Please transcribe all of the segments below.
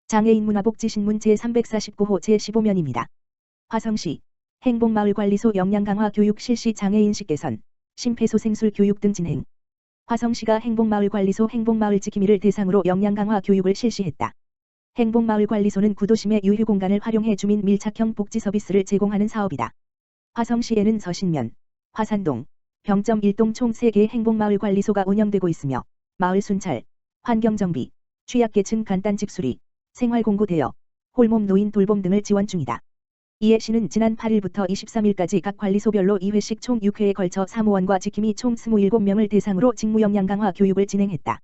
장애인 문화복지신문 제349호 제15면입니다. 화성시 행복마을관리소 역량강화 교육 실시 장애인식 개선, 심폐소생술 교육 등 진행. 화성시가 행복마을관리소 행복마을 지킴이를 대상으로 역량강화 교육을 실시했다. 행복마을관리소는 구도심의 유휴 공간을 활용해 주민 밀착형 복지 서비스를 제공하는 사업이다. 화성시에는 서신면, 화산동, 병점 1동 총 3개의 행복마을관리소가 운영되고 있으며 마을 순찰, 환경정비, 취약계층 간단집 수리, 생활공고 대여, 홀몸 노인 돌봄 등을 지원 중이다. 이에 시는 지난 8일부터 23일까지 각 관리소별로 2회씩 총 6회에 걸쳐 사무원과 지킴이 총 27명을 대상으로 직무 역량 강화 교육을 진행했다.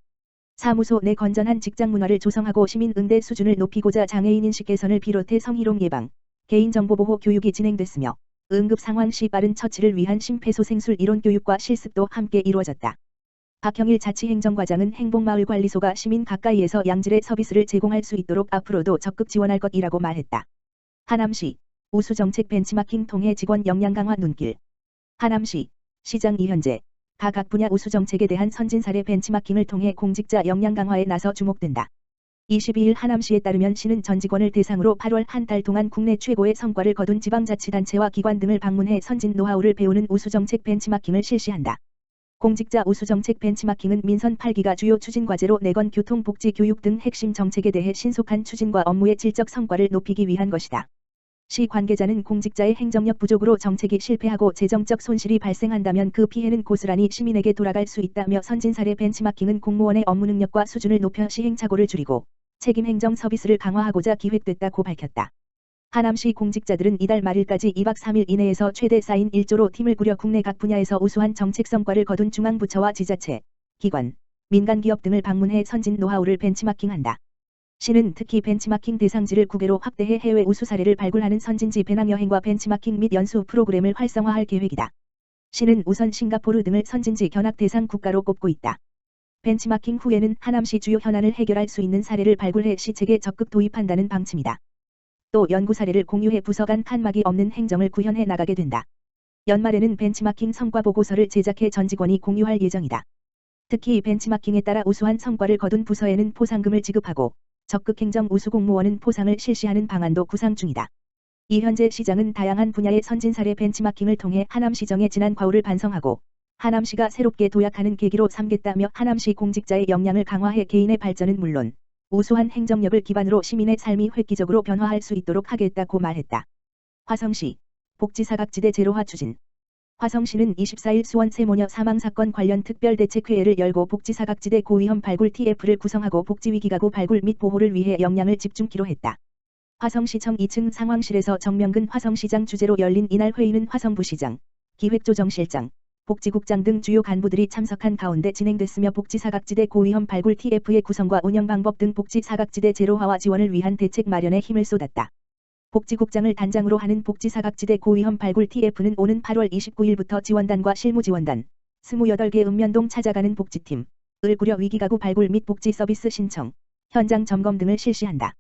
사무소 내 건전한 직장 문화를 조성하고 시민 응대 수준을 높이고자 장애인 인식 개선을 비롯해 성희롱 예방, 개인정보보호 교육이 진행됐으며 응급 상황 시 빠른 처치를 위한 심폐소생술 이론 교육과 실습도 함께 이루어졌다. 박형일 자치행정과장은 행복마을관리소가 시민 가까이에서 양질의 서비스를 제공할 수 있도록 앞으로도 적극 지원할 것이라고 말했다. 하남시 우수정책 벤치마킹 통해 직원 역량 강화 눈길. 하남시 시장 이현재 각 분야 우수정책에 대한 선진 사례 벤치마킹을 통해 공직자 역량 강화에 나서 주목된다. 22일 하남시에 따르면 시는 전 직원을 대상으로 8월 한 달 동안 국내 최고의 성과를 거둔 지방자치단체와 기관 등을 방문해 선진 노하우를 배우는 우수정책 벤치마킹을 실시한다. 공직자 우수정책 벤치마킹은 민선 8기가 주요 추진과제로 내건 교통, 복지, 교육 등 핵심 정책에 대해 신속한 추진과 업무의 질적 성과를 높이기 위한 것이다. 시 관계자는 공직자의 행정력 부족으로 정책이 실패하고 재정적 손실이 발생한다면 그 피해는 고스란히 시민에게 돌아갈 수 있다며 선진 사례 벤치마킹은 공무원의 업무 능력과 수준을 높여 시행착오를 줄이고 책임 행정 서비스를 강화하고자 기획됐다고 밝혔다. 하남시 공직자들은 이달 말일까지 2박 3일 이내에서 최대 4인 1조로 팀을 꾸려 국내 각 분야에서 우수한 정책 성과를 거둔 중앙부처와 지자체, 기관, 민간기업 등을 방문해 선진 노하우를 벤치마킹한다. 시는 특히 벤치마킹 대상지를 9개로 확대해 해외 우수 사례를 발굴하는 선진지 배낭여행과 벤치마킹 및 연수 프로그램을 활성화할 계획이다. 시는 우선 싱가포르 등을 선진지 견학 대상 국가로 꼽고 있다. 벤치마킹 후에는 하남시 주요 현안을 해결할 수 있는 사례를 발굴해 시책에 적극 도입한다는 방침이다. 또 연구 사례를 공유해 부서 간 칸막이 없는 행정을 구현해 나가게 된다. 연말에는 벤치마킹 성과 보고서를 제작해 전 직원이 공유할 예정이다. 특히 벤치마킹에 따라 우수한 성과를 거둔 부서에는 포상금을 지급하고 적극 행정 우수 공무원은 포상을 실시하는 방안도 구상 중이다. 이현재 시장은 다양한 분야의 선진 사례 벤치마킹을 통해 하남시정의 지난 과오를 반성하고 하남시가 새롭게 도약하는 계기로 삼겠다며 하남시 공직자의 역량을 강화해 개인의 발전은 물론 우수한 행정력을 기반으로 시민의 삶이 획기적으로 변화할 수 있도록 하겠다고 말했다. 화성시 복지사각지대 제로화 추진. 화성시는 24일 수원 세모녀 사망사건 관련 특별대책회의를 열고 복지사각지대 고위험 발굴 TF를 구성하고 복지위기가구 발굴 및 보호를 위해 역량을 집중키로 했다. 화성시청 2층 상황실에서 정명근 화성시장 주재로 열린 이날 회의는 화성부시장, 기획조정실장, 복지국장 등 주요 간부들이 참석한 가운데 진행됐으며 복지사각지대 고위험 발굴 TF의 구성과 운영 방법 등 복지사각지대 제로화와 지원을 위한 대책 마련에 힘을 쏟았다. 복지국장을 단장으로 하는 복지사각지대 고위험 발굴 TF는 오는 8월 29일부터 지원단과 실무지원단, 28개 읍면동 찾아가는 복지팀, 을 꾸려 위기가구 발굴 및 복지 서비스 신청, 현장 점검 등을 실시한다.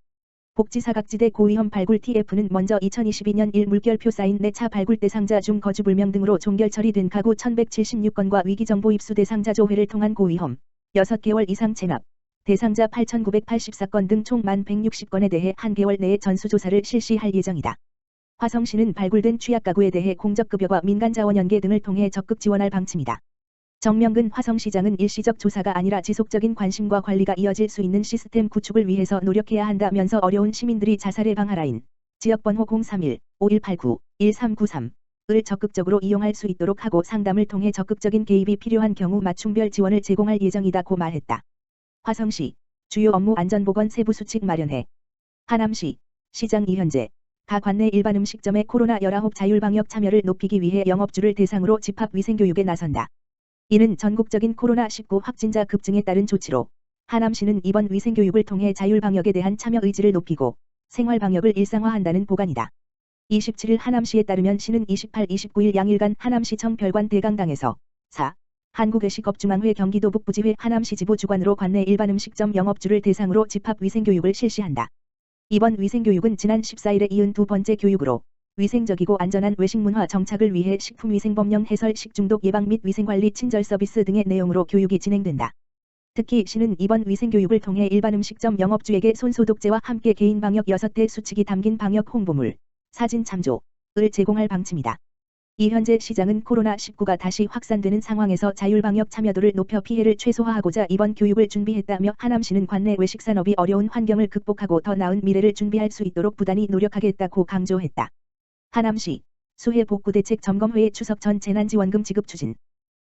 복지사각지대 고위험 발굴 TF는 먼저 2022년 1 물결표 쌓인 4차 발굴 대상자 중 거주불명 등으로 종결 처리된 가구 1176건과 위기정보 입수 대상자 조회를 통한 고위험, 6개월 이상 체납, 대상자 8,984건 등 총 1,160건에 대해 한 개월 내에 전수조사를 실시할 예정이다. 화성시는 발굴된 취약가구에 대해 공적급여와 민간자원 연계 등을 통해 적극 지원할 방침이다. 정명근 화성시장은 일시적 조사가 아니라 지속적인 관심과 관리가 이어질 수 있는 시스템 구축을 위해서 노력해야 한다면서 어려운 시민들이 자살 예방 하라인, 지역번호 031-5189-1393을 적극적으로 이용할 수 있도록 하고 상담을 통해 적극적인 개입이 필요한 경우 맞춤별 지원을 제공할 예정이다고 말했다. 화성시 주요 업무 안전보건 세부 수칙 마련해. 하남시 시장 이현재 가 관내 일반 음식점의 코로나19 자율방역 참여를 높이기 위해 영업주를 대상으로 집합위생교육에 나선다. 이는 전국적인 코로나19 확진자 급증에 따른 조치로 하남시는 이번 위생교육을 통해 자율방역에 대한 참여 의지를 높이고 생활방역을 일상화한다는 보관이다. 27일 하남시에 따르면 시는 28, 29일 양일간 하남시청 별관 대강당에서 4. 한국외식업중앙회 경기도 북부지회 하남시 지부 주관으로 관내 일반 음식점 영업주를 대상으로 집합위생교육을 실시한다. 이번 위생교육은 지난 14일에 이은 두 번째 교육으로 위생적이고 안전한 외식문화 정착을 위해 식품위생법령 해설 식중독 예방 및 위생관리 친절 서비스 등의 내용으로 교육이 진행된다. 특히 시는 이번 위생교육을 통해 일반 음식점 영업주에게 손소독제와 함께 개인 방역 6대 수칙이 담긴 방역 홍보물, 사진 참조를 제공할 방침이다. 이 현재 시장은 코로나19가 다시 확산되는 상황에서 자율방역 참여도를 높여 피해를 최소화하고자 이번 교육을 준비했다며 하남시는 관내 외식산업이 어려운 환경을 극복하고 더 나은 미래를 준비할 수 있도록 부단히 노력하겠다고 강조했다. 하남시 수해복구대책 점검회의 추석 전 재난지원금 지급 추진.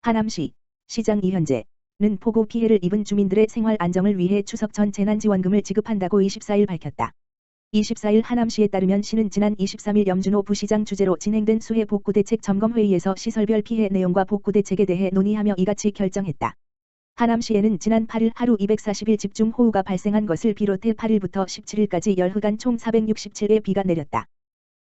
하남시 시장 이현재는 폭우 피해를 입은 주민들의 생활 안정을 위해 추석 전 재난지원금을 지급한다고 24일 밝혔다. 24일 하남시에 따르면 시는 지난 23일 염준호 부시장 주재로 진행된 수해 복구대책 점검회의에서 시설별 피해 내용과 복구대책에 대해 논의하며 이같이 결정했다. 하남시에는 지난 8일 하루 240일 집중호우가 발생한 것을 비롯해 8일부터 17일까지 열흘간 총 467회 비가 내렸다.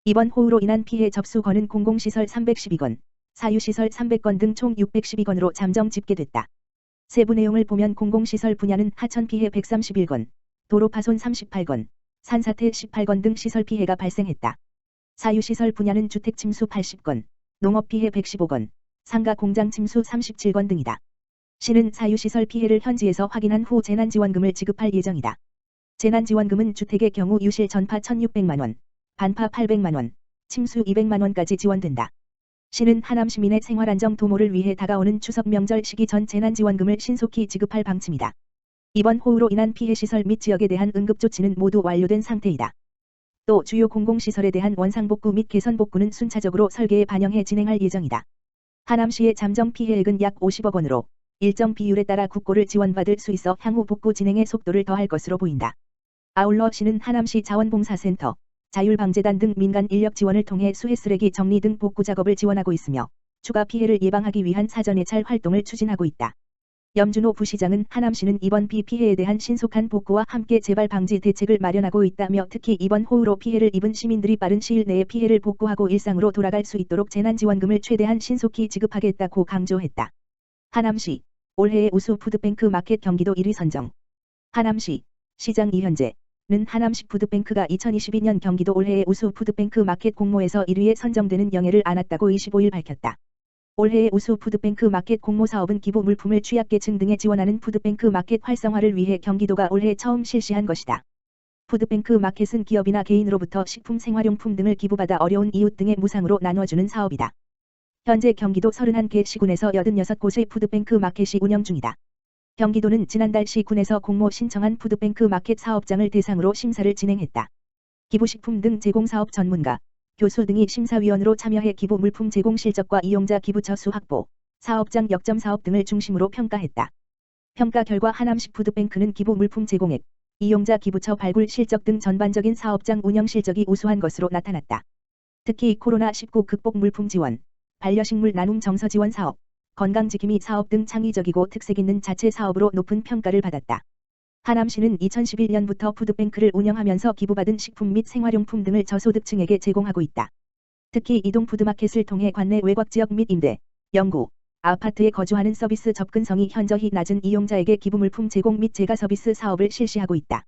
이번 호우로 인한 피해 접수 건은 공공시설 312건, 사유시설 300건 등 총 612건으로 잠정 집계됐다. 세부 내용을 보면 공공시설 분야는 하천 피해 131건, 도로 파손 38건, 산사태 18건 등 시설 피해가 발생했다. 사유시설 분야는 주택 침수 80건, 농업 피해 115건, 상가 공장 침수 37건 등이다. 시는 사유시설 피해를 현지에서 확인한 후 재난지원금을 지급할 예정이다. 재난지원금은 주택의 경우 유실 전파 1,600만원, 반파 800만원, 침수 200만원까지 지원된다. 시는 하남 시민의 생활안정 도모를 위해 다가오는 추석 명절 시기 전 재난지원금을 신속히 지급할 방침이다. 이번 호우로 인한 피해 시설 및 지역에 대한 응급조치는 모두 완료된 상태이다. 또 주요 공공시설에 대한 원상복구 및 개선복구는 순차적으로 설계에 반영해 진행할 예정이다. 하남시의 잠정 피해액은 약 50억 원으로 일정 비율에 따라 국고를 지원받을 수 있어 향후 복구 진행의 속도를 더할 것으로 보인다. 아울러 시는 하남시 자원봉사센터, 자율방재단 등 민간 인력 지원을 통해 수해쓰레기 정리 등 복구 작업을 지원하고 있으며 추가 피해를 예방하기 위한 사전 예찰 활동을 추진하고 있다. 염준호 부시장은 하남시는 이번 비 피해에 대한 신속한 복구와 함께 재발 방지 대책을 마련하고 있다며 특히 이번 호우로 피해를 입은 시민들이 빠른 시일 내에 피해를 복구하고 일상으로 돌아갈 수 있도록 재난지원금을 최대한 신속히 지급하겠다고 강조했다. 하남시 올해의 우수 푸드뱅크 마켓 경기도 1위 선정. 하남시 시장 이현재는 하남시 푸드뱅크가 2022년 경기도 올해의 우수 푸드뱅크 마켓 공모에서 1위에 선정되는 영예를 안았다고 25일 밝혔다. 올해의 우수 푸드뱅크 마켓 공모 사업은 기부 물품을 취약계층 등에 지원하는 푸드뱅크 마켓 활성화를 위해 경기도가 올해 처음 실시한 것이다. 푸드뱅크 마켓은 기업이나 개인으로부터 식품 생활용품 등을 기부받아 어려운 이웃 등에 무상으로 나눠주는 사업이다. 현재 경기도 31개 시군에서 86곳의 푸드뱅크 마켓이 운영 중이다. 경기도는 지난달 시군에서 공모 신청한 푸드뱅크 마켓 사업장을 대상으로 심사를 진행했다. 기부식품 등 제공사업 전문가, 교수 등이 심사위원으로 참여해 기부 물품 제공 실적과 이용자 기부처 수 확보, 사업장 역점 사업 등을 중심으로 평가했다. 평가 결과 하남시 푸드뱅크는 기부 물품 제공액, 이용자 기부처 발굴 실적 등 전반적인 사업장 운영 실적이 우수한 것으로 나타났다. 특히 코로나19 극복 물품 지원, 반려식물 나눔 정서 지원 사업, 건강지킴이 사업 등 창의적이고 특색 있는 자체 사업으로 높은 평가를 받았다. 하남시는 2011년부터 푸드뱅크를 운영하면서 기부받은 식품 및 생활용품 등을 저소득층에게 제공하고 있다. 특히 이동 푸드마켓을 통해 관내 외곽지역 및 임대, 영구, 아파트에 거주하는 서비스 접근성이 현저히 낮은 이용자에게 기부물품 제공 및 제가 서비스 사업을 실시하고 있다.